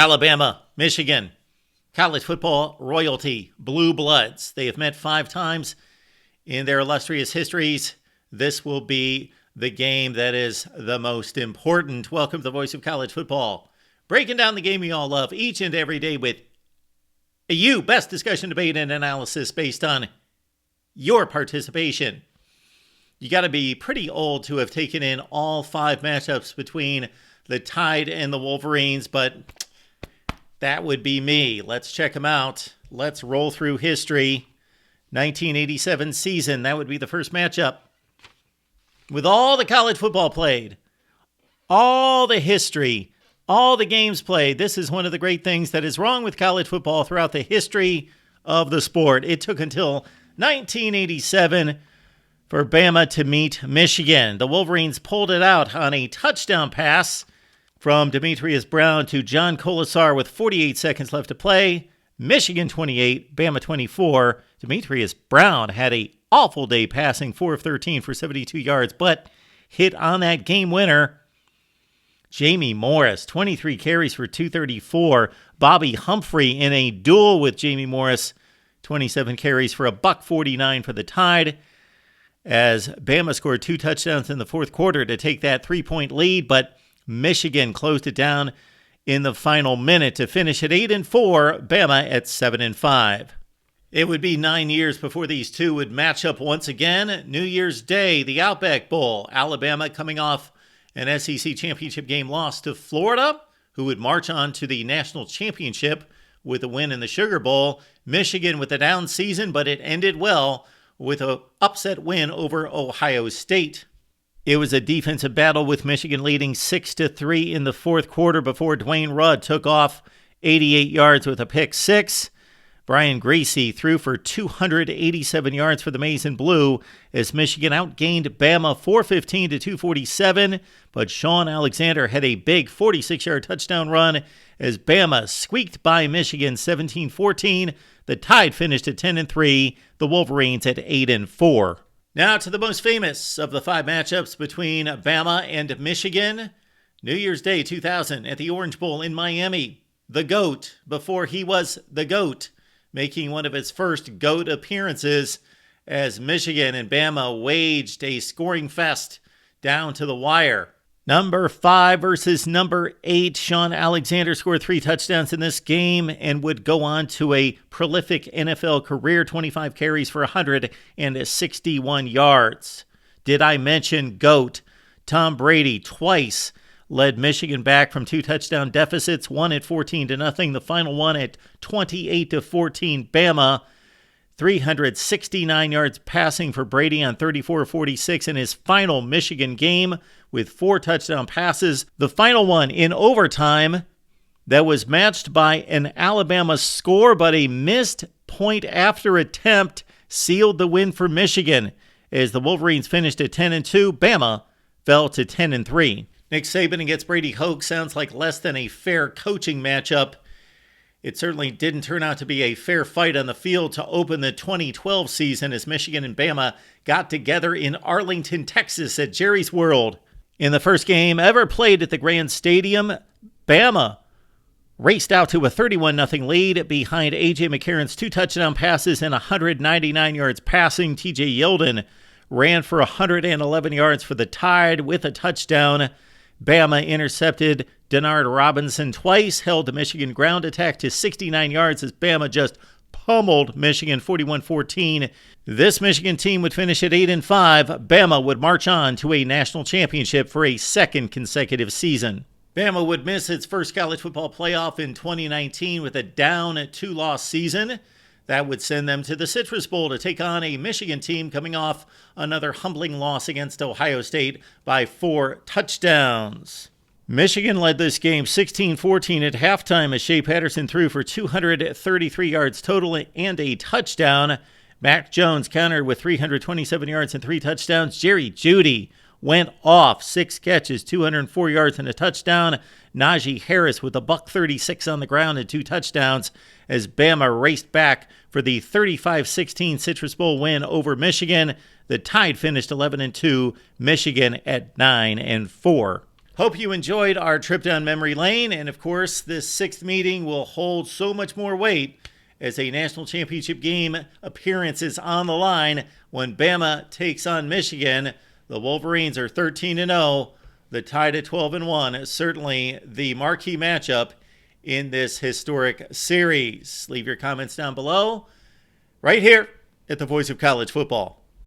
Alabama, Michigan, college football royalty, blue bloods. They have met 5 times in their illustrious histories. This will be the game that is the most important. Welcome to the voice of college football, breaking down the game we all love each and every day with you. Best discussion, debate, and analysis based on your participation. You got to be pretty old to have taken in all 5 matchups between the Tide and the Wolverines, but that would be me. Let's check them out. Let's roll through history. 1987 season, that would be the first matchup. With all the college football played, all the history, all the games played, this is one of the great things that is wrong with college football throughout the history of the sport. It took until 1987 for Bama to meet Michigan. The Wolverines pulled it out on a touchdown pass from Demetrius Brown to John Colasar with 48 seconds left to play. Michigan 28, Bama 24. Demetrius Brown had an awful day passing, 4 of 13 for 72 yards, but hit on that game winner. Jamie Morris, 23 carries for 234. Bobby Humphrey in a duel with Jamie Morris, 27 carries for $149 for the Tide, as Bama scored 2 touchdowns in the fourth quarter to take that 3-point lead, but Michigan closed it down in the final minute to finish at 8-4, Bama at 7-5. It would be 9 years before these two would match up once again. New Year's Day, the Outback Bowl, Alabama coming off an SEC championship game loss to Florida, who would march on to the national championship with a win in the Sugar Bowl. Michigan with a down season, but it ended well with an upset win over Ohio State. It was a defensive battle with Michigan leading 6-3 in the fourth quarter before Dwayne Rudd took off 88 yards with a pick 6. Brian Gracie threw for 287 yards for the Maize and Blue as Michigan outgained Bama 415 to 247, but Sean Alexander had a big 46-yard touchdown run as Bama squeaked by Michigan 17-14. The Tide finished at 10-3, the Wolverines at 8-4. Now to the most famous of the 5 matchups between Bama and Michigan. New Year's Day 2000 at the Orange Bowl in Miami. The GOAT, before he was the GOAT, making one of his first GOAT appearances as Michigan and Bama waged a scoring fest down to the wire. Number 5 versus number 8. Sean Alexander scored 3 touchdowns in this game and would go on to a prolific NFL career, 25 carries for 161 yards. Did I mention GOAT? Tom Brady twice led Michigan back from 2 touchdown deficits, one at 14-0, the final one at 28-14 Bama. 369 yards passing for Brady on 34-46 in his final Michigan game with 4 touchdown passes. The final one in overtime that was matched by an Alabama score, but a missed point after attempt sealed the win for Michigan as the Wolverines finished at 10-2. Bama fell to 10-3. Nick Saban against Brady Hoke sounds like less than a fair coaching matchup. It certainly didn't turn out to be a fair fight on the field to open the 2012 season as Michigan and Bama got together in Arlington, Texas at Jerry's World. In the first game ever played at the Grand Stadium, Bama raced out to a 31-0 lead behind A.J. McCarron's 2 touchdown passes and 199 yards passing. T.J. Yeldon ran for 111 yards for the Tide with a touchdown. Bama intercepted Denard Robinson twice, held the Michigan ground attack to 69 yards as Bama just pummeled Michigan 41-14. This Michigan team would finish at 8-5. Bama would march on to a national championship for a second consecutive season. Bama would miss its first college football playoff in 2019 with a down 2-loss season. That would send them to the Citrus Bowl to take on a Michigan team coming off another humbling loss against Ohio State by 4 touchdowns. Michigan led this game 16-14 at halftime as Shea Patterson threw for 233 yards total and a touchdown. Mac Jones countered with 327 yards and 3 touchdowns. Jerry Jeudy went off, 6 catches, 204 yards and a touchdown. Najee Harris with a $136 on the ground and 2 touchdowns as Bama raced back for the 35-16 Citrus Bowl win over Michigan. The Tide finished 11-2, Michigan at 9-4. Hope you enjoyed our trip down memory lane. And of course, this sixth meeting will hold so much more weight as a national championship game appearance is on the line when Bama takes on Michigan. The Wolverines are 13-0. The Tide at 12-1. Certainly the marquee matchup in this historic series. Leave your comments down below, right here at the Voice of College Football.